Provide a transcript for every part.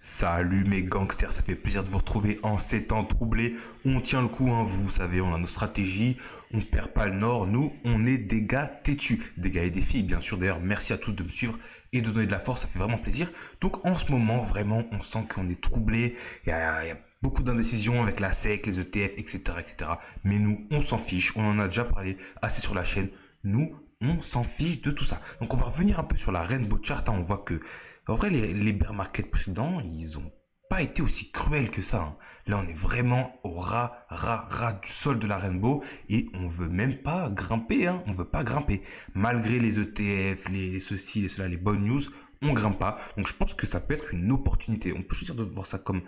Salut mes gangsters, ça fait plaisir de vous retrouver en ces temps troublés. On tient le coup, hein, vous savez, on a nos stratégies, on perd pas le nord. Nous, on est des gars têtus, des gars et des filles, bien sûr. D'ailleurs, merci à tous de me suivre et de donner de la force, ça fait vraiment plaisir. Donc en ce moment, vraiment, on sent qu'on est troublé. Il y a beaucoup d'indécisions avec la SEC, les ETF, etc., etc. Mais nous, on s'en fiche, on en a déjà parlé assez sur la chaîne. Nous, on s'en fiche de tout ça. Donc on va revenir un peu sur la Rainbow Chart, hein. On voit que en vrai, les bear markets précédents, ils ont pas été aussi cruels que ça, hein. Là, on est vraiment au ras du sol de la Rainbow et on veut même pas grimper, hein. On veut pas grimper. Malgré les ETF, les ceci, les cela, les bonnes news, on grimpe pas. Donc, je pense que ça peut être une opportunité. On peut choisir de voir ça comme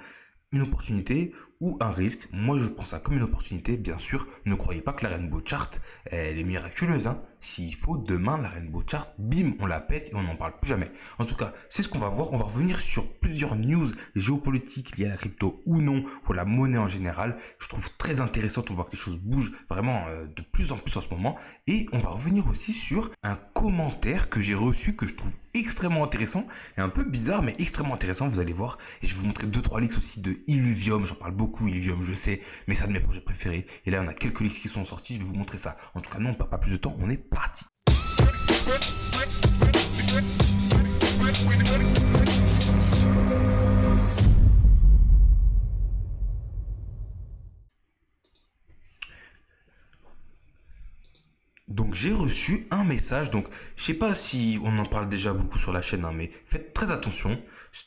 une opportunité ou un risque. Moi, je pense ça comme une opportunité. Bien sûr, ne croyez pas que la Rainbow Chart, elle est miraculeuse, hein. S'il faut, demain, la Rainbow Chart, bim, on la pète et on n'en parle plus jamais. En tout cas, c'est ce qu'on va voir. On va revenir sur plusieurs news géopolitiques liées à la crypto ou non, ou à la monnaie en général. Je trouve très intéressant. On voit que les choses bougent vraiment de plus en plus en ce moment. Et on va revenir aussi sur un commentaire que j'ai reçu, que je trouve extrêmement intéressant et un peu bizarre, mais extrêmement intéressant. Vous allez voir. Et je vais vous montrer 2-3 leaks aussi de Illuvium. J'en parle beaucoup, Illuvium, je sais, mais c'est un de mes projets préférés. Et là, on a quelques leaks qui sont sortis. Je vais vous montrer ça. En tout cas, non, on ne perd pas plus de temps. On est parti. Donc j'ai reçu un message, donc je sais pas si on en parle déjà beaucoup sur la chaîne, hein, mais faites très attention,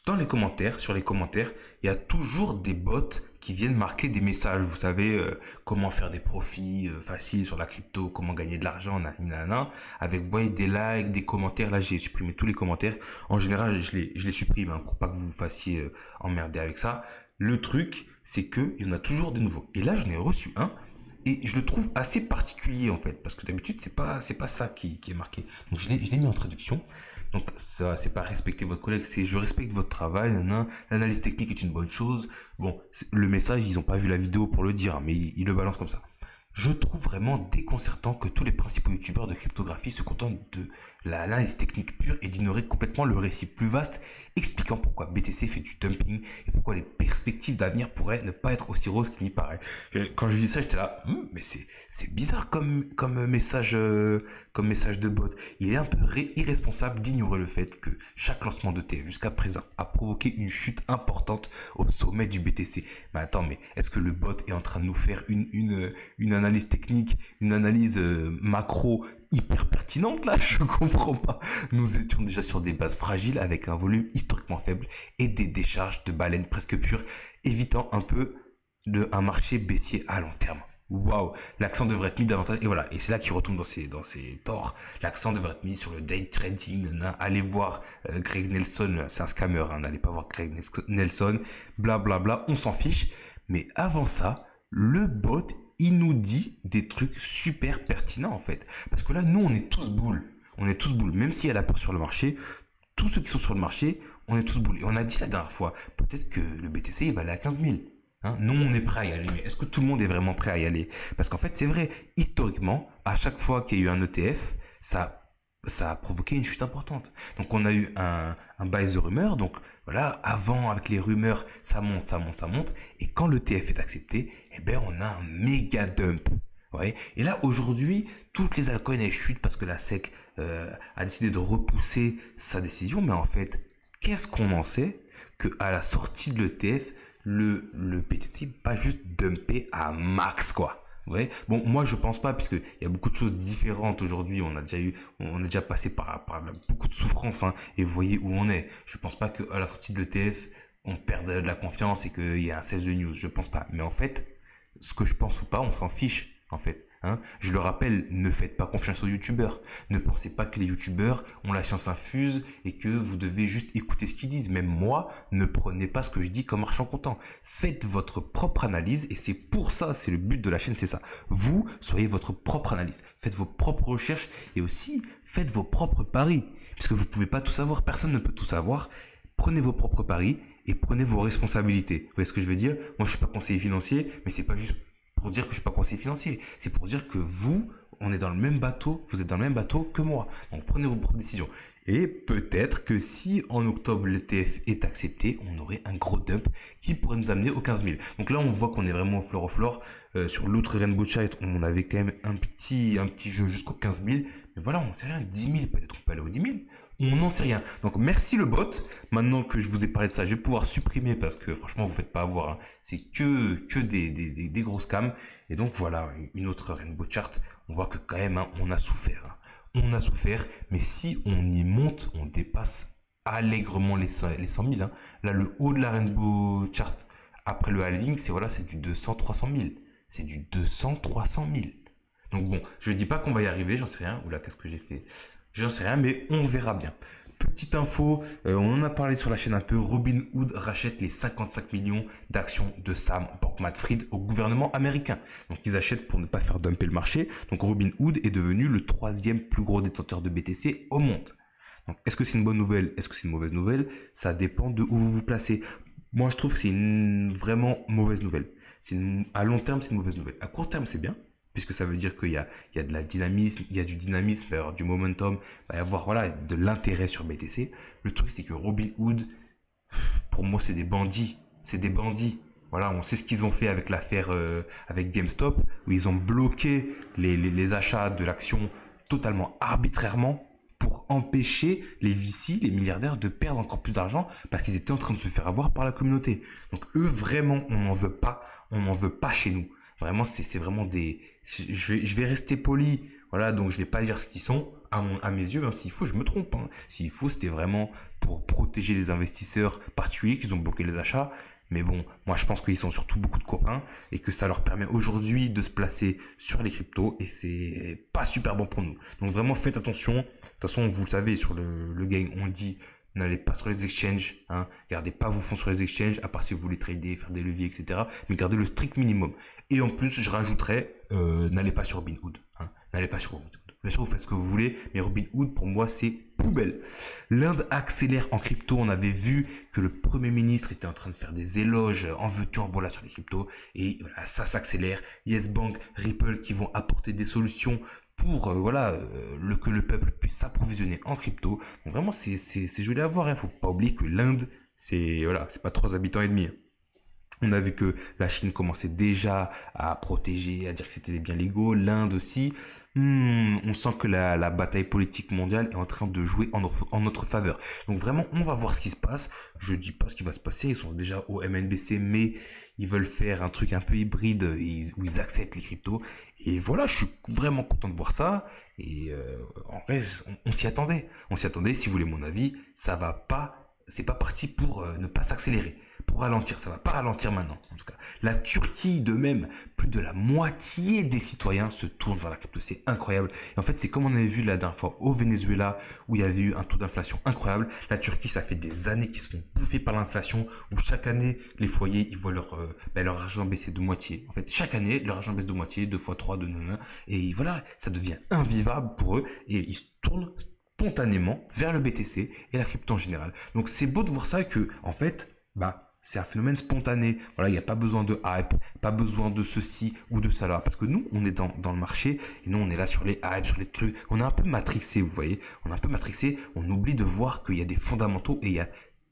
dans les commentaires, sur les commentaires, il y a toujours des bots qui viennent marquer des messages, vous savez, comment faire des profits faciles sur la crypto, comment gagner de l'argent, nanana, avec, vous voyez, des likes, des commentaires. Là j'ai supprimé tous les commentaires, en général je les supprime, hein, pour pas que vous vous fassiez emmerder avec ça. Le truc, c'est que il y en a toujours des nouveaux, et là j'en ai reçu un. Et je le trouve assez particulier en fait, parce que d'habitude c'est pas ça qui est marqué. Donc je l'ai mis en traduction. Donc ça c'est pas respecter votre collègue, c'est je respecte votre travail. L'analyse technique est une bonne chose. Bon, le message ils ont pas vu la vidéo pour le dire, hein, mais ils le balancent comme ça. Je trouve vraiment déconcertant que tous les principaux youtubeurs de cryptographie se contentent de l'analyse technique pure et d'ignorer complètement le récit plus vaste expliquant pourquoi BTC fait du dumping et pourquoi les perspectives d'avenir pourraient ne pas être aussi roses qu'il n'y paraît. Quand je dis ça, j'étais là, mais c'est bizarre comme message de bot. Il est un peu irresponsable d'ignorer le fait que chaque lancement de TF jusqu'à présent a provoqué une chute importante au sommet du BTC. Mais attends, mais est-ce que le bot est en train de nous faire une analyse technique, une analyse macro hyper pertinente là? Je comprends pas. Nous étions déjà sur des bases fragiles avec un volume historiquement faible et des décharges de baleines presque pures, évitant un peu un marché baissier à long terme. Waouh, l'accent devrait être mis davantage, et voilà, et c'est là qu'il retombe dans ses torts. L'accent devrait être mis sur le day trading. Allez voir Greg Nelson, c'est un scammer, hein, n'allez pas voir Greg Nelson, blablabla, bla, bla, on s'en fiche. Mais avant ça, le bot, il nous dit des trucs super pertinents en fait. Parce que là, nous, on est tous boules. On est tous boules. Même s'il y a la peur sur le marché, tous ceux qui sont sur le marché, on est tous boules. Et on a dit la dernière fois, peut-être que le BTC, il va aller à 15 000. Hein, nous, on est prêt à y aller. Mais est-ce que tout le monde est vraiment prêt à y aller? Parce qu'en fait, c'est vrai, historiquement, à chaque fois qu'il y a eu un ETF, ça a provoqué une chute importante. Donc on a eu un bias de rumeurs. Donc voilà, avant avec les rumeurs, ça monte. Et quand l'ETF est accepté, eh ben on a un méga dump. Ouais. Et là aujourd'hui, toutes les altcoins elles chutent parce que la SEC a décidé de repousser sa décision. Mais en fait, qu'est-ce qu'on en sait que à la sortie de l'ETF, le BTC va juste dumper à max quoi. Ouais. Bon, moi je pense pas, puisque il y a beaucoup de choses différentes aujourd'hui. On a déjà passé par beaucoup de souffrances, hein, et vous voyez où on est. Je pense pas que à la sortie de l'ETF, on perde de la confiance et qu'il y a un 16 de news. Je pense pas. Mais en fait, ce que je pense ou pas, on s'en fiche. En fait, hein. Je le rappelle, ne faites pas confiance aux youtubeurs. Ne pensez pas que les youtubeurs ont la science infuse et que vous devez juste écouter ce qu'ils disent. Même moi, ne prenez pas ce que je dis comme marchand comptant. Faites votre propre analyse et c'est pour ça, c'est le but de la chaîne, c'est ça. Vous, soyez votre propre analyse. Faites vos propres recherches et aussi faites vos propres paris. Puisque vous ne pouvez pas tout savoir, personne ne peut tout savoir. Prenez vos propres paris et prenez vos responsabilités. Vous voyez ce que je veux dire? Moi, je suis pas conseiller financier, mais c'est pas juste pour dire que je suis pas conseiller financier. C'est pour dire que vous, on est dans le même bateau, vous êtes dans le même bateau que moi. Donc prenez vos propres décisions. Et peut-être que si en octobre l'ETF est accepté, on aurait un gros dump qui pourrait nous amener aux 15 000. Donc là, on voit qu'on est vraiment au floor of floor. Sur l'autre Rainbow Chart, on avait quand même un petit jeu jusqu'aux 15 000. Mais voilà, on ne sait rien. 10 000, peut-être on peut aller aux 10 000. On n'en sait rien. Donc merci le bot. Maintenant que je vous ai parlé de ça, je vais pouvoir supprimer parce que franchement, vous ne faites pas avoir. Hein. C'est que des grosses scams. Et donc voilà, une autre Rainbow Chart. On voit que quand même, hein, on a souffert. Hein. On a souffert, mais si on y monte, on dépasse allègrement les 100 000. Hein. Là, le haut de la Rainbow Chart, après le halving, c'est du 200-300 000. C'est du 200-300 000. Donc bon, je ne dis pas qu'on va y arriver, j'en sais rien. Oula, qu'est-ce que j'ai fait? J'en sais rien, mais on verra bien. Petite info, on en a parlé sur la chaîne un peu, Robinhood rachète les 55 millions d'actions de Sam Bankman-Fried au gouvernement américain. Donc ils achètent pour ne pas faire dumper le marché. Donc Robinhood est devenu le 3e plus gros détenteur de BTC au monde. Donc est-ce que c'est une bonne nouvelle? Est-ce que c'est une mauvaise nouvelle? Ça dépend de où vous vous placez. Moi je trouve que c'est une vraiment mauvaise nouvelle. À long terme c'est une mauvaise nouvelle. À court terme c'est bien. Puisque ça veut dire qu'il y a de la dynamisme, il y a du dynamisme, il va y avoir du momentum, il va y avoir voilà, de l'intérêt sur BTC. Le truc, c'est que Robinhood, pour moi, c'est des bandits. C'est des bandits. Voilà, on sait ce qu'ils ont fait avec l'affaire avec GameStop, où ils ont bloqué les achats de l'action totalement arbitrairement pour empêcher les VC, les milliardaires, de perdre encore plus d'argent parce qu'ils étaient en train de se faire avoir par la communauté. Donc eux, vraiment, on n'en veut pas. On n'en veut pas chez nous. Vraiment, c'est vraiment des... Je vais rester poli, voilà, donc je vais pas dire ce qu'ils sont, à mes yeux, hein, s'il faut, je me trompe. Hein. S'il faut, c'était vraiment pour protéger les investisseurs particuliers qu'ils ont bloqué les achats. Mais bon, moi je pense qu'ils sont surtout beaucoup de copains et que ça leur permet aujourd'hui de se placer sur les cryptos et c'est pas super bon pour nous. Donc vraiment faites attention. De toute façon, vous le savez, sur le game, on dit... N'allez pas sur les exchanges, hein. Gardez pas vos fonds sur les exchanges, à part si vous voulez trader, faire des leviers, etc. Mais gardez le strict minimum. Et en plus, je rajouterais, n'allez pas sur Robinhood. Hein. N'allez pas sur Robinhood. Bien sûr, vous faites ce que vous voulez, mais Robinhood, pour moi, c'est poubelle. L'Inde accélère en crypto. On avait vu que le Premier ministre était en train de faire des éloges en veux-tu, en voilà sur les cryptos. Et voilà, ça s'accélère. Yes Bank, Ripple qui vont apporter des solutions pour que le peuple puisse s'approvisionner en crypto. Donc vraiment, c'est joli à voir. Il ne faut pas oublier que l'Inde, c'est pas 3 habitants et demi. On a vu que la Chine commençait déjà à protéger, à dire que c'était des biens légaux. L'Inde aussi. On sent que la bataille politique mondiale est en train de jouer en notre faveur. Donc vraiment, on va voir ce qui se passe. Je dis pas ce qui va se passer. Ils sont déjà au MNBC, mais ils veulent faire un truc un peu hybride où ils acceptent les cryptos. Et voilà, je suis vraiment content de voir ça. Et en vrai, on s'y attendait. On s'y attendait. Si vous voulez mon avis, ça va pas. C'est pas parti pour ne pas s'accélérer. Pour ralentir, ça va pas ralentir maintenant. En tout cas, la Turquie, de même, plus de la moitié des citoyens se tournent vers la crypto. C'est incroyable. Et en fait, c'est comme on avait vu la dernière fois au Venezuela, où il y avait eu un taux d'inflation incroyable. La Turquie, ça fait des années qu'ils se font bouffer par l'inflation, où chaque année, les foyers, ils voient leur argent baisser de moitié. En fait, chaque année, leur argent baisse de moitié, 2 fois 3, 2, 9, et voilà, ça devient invivable pour eux, et ils se tournent spontanément vers le BTC et la crypto en général. Donc, c'est beau de voir ça que, en fait, c'est un phénomène spontané. Voilà, il n'y a pas besoin de hype, pas besoin de ceci ou de cela. Parce que nous, on est dans le marché et nous, on est là sur les hypes, sur les trucs. On est un peu matrixé, vous voyez. On est un peu matrixé. On oublie de voir qu'il y a des fondamentaux et il y a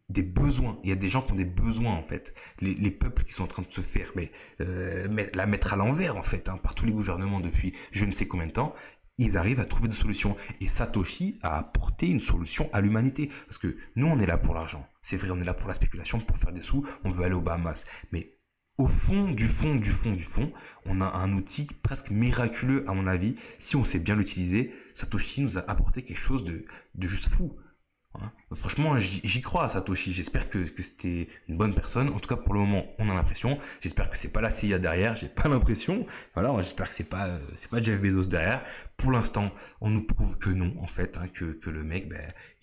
des besoins. Il y a des gens qui ont des besoins, en fait. Les peuples qui sont en train de se faire la mettre à l'envers, en fait, hein, par tous les gouvernements depuis je ne sais combien de temps. Ils arrivent à trouver des solutions. Et Satoshi a apporté une solution à l'humanité. Parce que nous, on est là pour l'argent. C'est vrai, on est là pour la spéculation, pour faire des sous. On veut aller aux Bahamas. Mais au fond du fond, on a un outil presque miraculeux, à mon avis. Si on sait bien l'utiliser, Satoshi nous a apporté quelque chose de juste fou. Hein. Franchement, j'y crois à Satoshi. J'espère que c'était une bonne personne. En tout cas, pour le moment, on a l'impression. J'espère que c'est pas la CIA derrière. J'ai pas l'impression. Voilà, j'espère que c'est pas Jeff Bezos derrière. Pour l'instant, on nous prouve que non, en fait, hein, que le mec,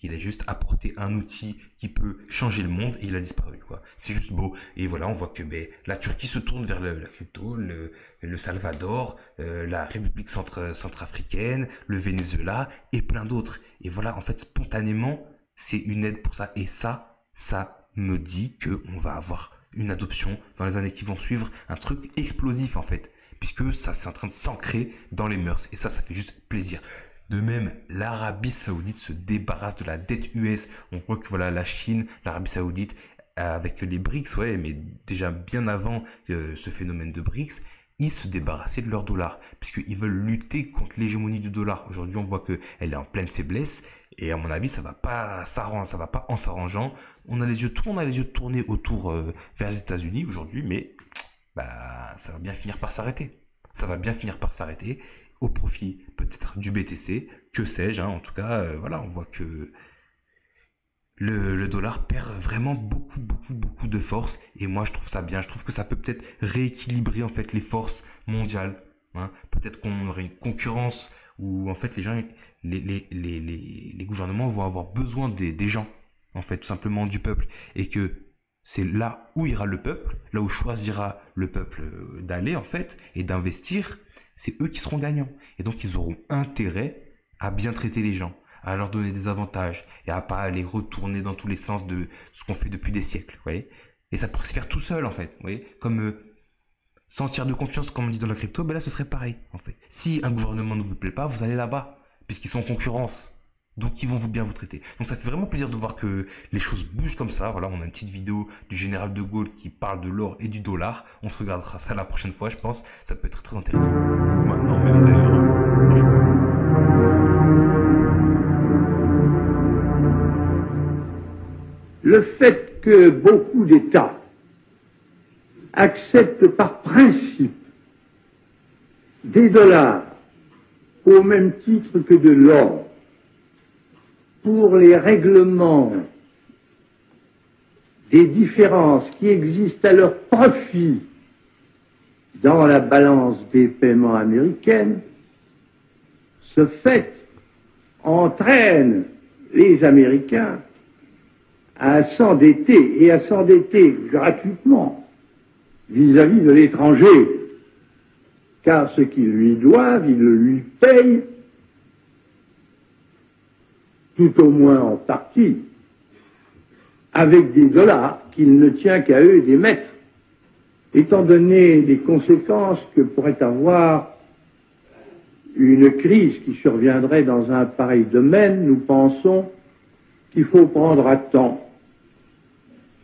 il a juste apporté un outil qui peut changer le monde et il a disparu, quoi. C'est juste beau. Et voilà, on voit que la Turquie se tourne vers la crypto, le Salvador, la République centrafricaine, le Venezuela et plein d'autres. Et voilà, en fait, spontanément, c'est une aide pour ça. Et ça me dit qu'on va avoir une adoption dans les années qui vont suivre, un truc explosif en fait. puisque ça, c'est en train de s'ancrer dans les mœurs. Et ça fait juste plaisir. De même, l'Arabie Saoudite se débarrasse de la dette US. On voit que voilà, la Chine, l'Arabie Saoudite, avec les BRICS, ouais, mais déjà bien avant ce phénomène de BRICS, ils se débarrassaient de leur dollar, puisqu'ils veulent lutter contre l'hégémonie du dollar. Aujourd'hui, on voit qu'elle est en pleine faiblesse, et à mon avis, ça va pas ça va pas en s'arrangeant. On a les yeux tournés autour vers les États-Unis aujourd'hui, mais bah, ça va bien finir par s'arrêter. Ça va bien finir par s'arrêter au profit peut-être du BTC, que sais-je, hein. En tout cas, voilà, on voit que le dollar perd vraiment beaucoup de force. Et moi, je trouve ça bien. Je trouve que ça peut peut-être rééquilibrer en fait les forces mondiales, hein. Peut-être qu'on aurait une concurrence où en fait les gens, les gouvernements vont avoir besoin des gens, en fait, tout simplement du peuple. Et que c'est là où ira le peuple, là où choisira le peuple d'aller en fait et d'investir, c'est eux qui seront gagnants. Et donc ils auront intérêt à bien traiter les gens, à leur donner des avantages et à pas les retourner dans tous les sens de ce qu'on fait depuis des siècles, vous voyez. Et ça pourrait se faire tout seul en fait, vous voyez, comme sentir de confiance comme on dit dans la crypto, ben là ce serait pareil en fait. Si un gouvernement ne vous plaît pas, vous allez là-bas puisqu'ils sont en concurrence. Donc ils vont bien vous traiter. Donc ça fait vraiment plaisir de voir que les choses bougent comme ça. Voilà, on a une petite vidéo du général de Gaulle qui parle de l'or et du dollar. On se regardera ça la prochaine fois, je pense. Ça peut être très intéressant. Maintenant même d'ailleurs, franchement. Le fait que beaucoup d'États acceptent par principe des dollars au même titre que de l'or pour les règlements des différences qui existent à leur profit dans la balance des paiements américaine, ce fait entraîne les Américains à s'endetter et à s'endetter gratuitement vis-à-vis de l'étranger, car ce qu'ils lui doivent, ils le lui payent, tout au moins en partie, avec des dollars qu'il ne tient qu'à eux d'émettre. Étant donné les conséquences que pourrait avoir une crise qui surviendrait dans un pareil domaine, nous pensons qu'il faut prendre à temps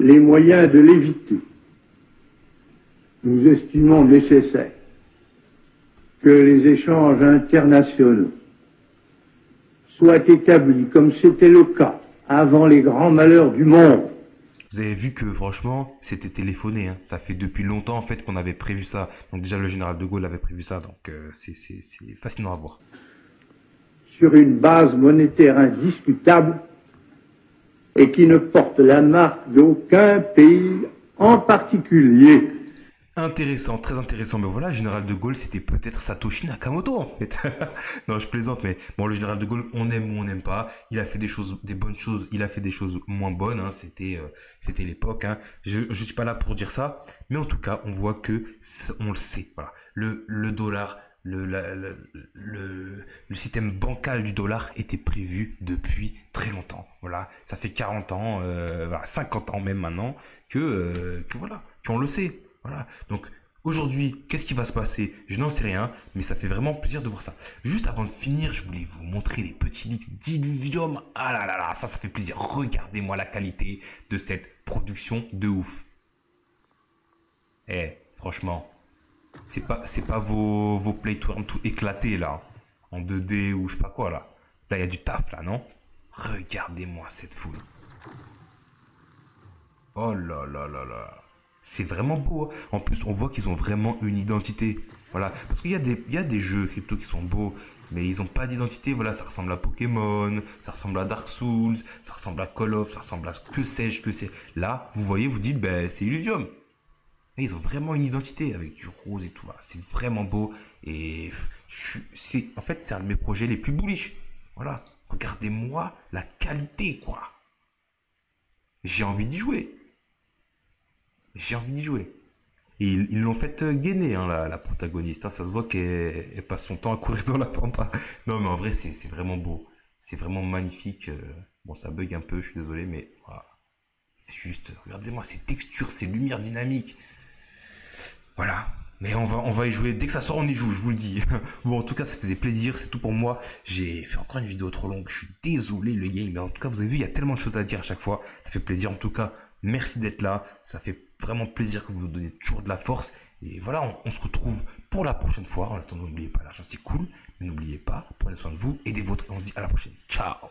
les moyens de l'éviter. Nous estimons nécessaire que les échanges internationaux soient établis comme c'était le cas avant les grands malheurs du monde. Vous avez vu que franchement, c'était téléphoné, hein. Ça fait depuis longtemps en fait qu'on avait prévu ça. Donc déjà le général de Gaulle avait prévu ça, donc c'est fascinant à voir. Sur une base monétaire indiscutable et qui ne porte la marque d'aucun pays en particulier. Intéressant, très intéressant. Mais voilà, général de Gaulle, c'était peut-être Satoshi Nakamoto en fait. Non, je plaisante, mais bon, le général de Gaulle, on aime ou on n'aime pas. Il a fait des choses, des bonnes choses. Il a fait des choses moins bonnes, hein. C'était l'époque, hein. Je suis pas là pour dire ça, mais en tout cas, on voit que on le sait. Voilà, le dollar. Le système bancal du dollar était prévu depuis très longtemps. Voilà, ça fait 40 ans, voilà, 50 ans même maintenant que voilà, qu'on le sait. Voilà, donc aujourd'hui, qu'est-ce qui va se passer? Je n'en sais rien, mais ça fait vraiment plaisir de voir ça. Juste avant de finir, je voulais vous montrer les petits leaks d'Illuvium. Ah là là là, ça fait plaisir. Regardez-moi la qualité de cette production de ouf. Eh, franchement, c'est pas vos playtworms tout éclatés là, en 2D ou je sais pas quoi là. Là, il y a du taf là, non? Regardez-moi cette foule. Oh là là là là. C'est vraiment beau, hein. En plus, on voit qu'ils ont vraiment une identité. Voilà. Parce qu'il y a des jeux crypto qui sont beaux, mais ils n'ont pas d'identité. Voilà, ça ressemble à Pokémon, ça ressemble à Dark Souls, ça ressemble à Call of, ça ressemble à que sais-je, que c'est. Là, vous voyez, vous dites, ben, c'est Illuvium. Et ils ont vraiment une identité avec du rose et tout. Voilà, c'est vraiment beau. Et en fait, c'est un de mes projets les plus bullish. Voilà. Regardez-moi la qualité, quoi. J'ai envie d'y jouer. J'ai envie d'y jouer. Et ils l'ont fait gainer, hein, la protagoniste, hein. Ça se voit qu'elle passe son temps à courir dans la pampa. Non, mais en vrai, c'est vraiment beau. C'est vraiment magnifique. Bon, ça bug un peu, je suis désolé, mais voilà. C'est juste, regardez-moi ces textures, ces lumières dynamiques. Voilà. Mais on va y jouer. Dès que ça sort, on y joue, je vous le dis. Bon, en tout cas, ça faisait plaisir. C'est tout pour moi. J'ai fait encore une vidéo trop longue. Je suis désolé, le game. Mais en tout cas, vous avez vu, il y a tellement de choses à dire à chaque fois. Ça fait plaisir. En tout cas, merci d'être là. Ça fait vraiment plaisir que vous nous donnez toujours de la force. Et voilà, on se retrouve pour la prochaine fois. En attendant, n'oubliez pas, l'argent c'est cool. Mais n'oubliez pas, prenez soin de vous, aidez votre. Et on se dit à la prochaine. Ciao.